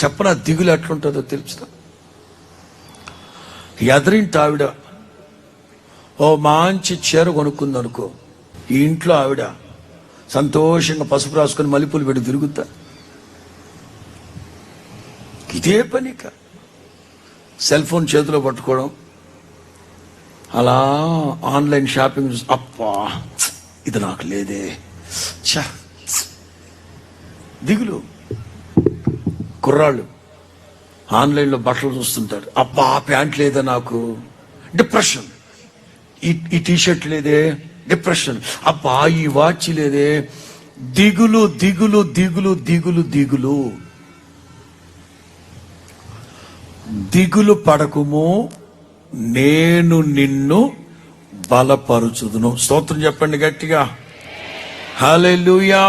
చెప్పనా దిగులు ఎట్లుంటుందో తెలుస్తా. ఎదరింటి ఆవిడ ఓ మంచి చీర కొనుక్కుంది అనుకో, ఈ ఇంట్లో ఆవిడ సంతోషంగా పసుపు రాసుకొని మల్లెపూలు పెట్టి తిరుగుతా. ఇదే పనిక సెల్ ఫోన్ చేతిలో పట్టుకోవడం, అలా ఆన్లైన్ షాపింగ్ చూసి అప్పా ఇది నాకు లేదే చ దిగులు. కుర్రాళ్ళు ఆన్లైన్లో బట్టలు చూస్తుంటారు, అబ్బా ప్యాంట్ లేదా నాకు, డిప్రెషన్. ఈ టీషర్ట్ లేదే, డిప్రెషన్. అబ్బా ఈ వాచ్ లేదే, దిగులు దిగులు దిగులు దిగులు దిగులు. దిగులు పడకుము, నేను నిన్ను బలపరుచుదును. స్తోత్రం చెప్పండి గట్టిగా, హల్లెలూయా.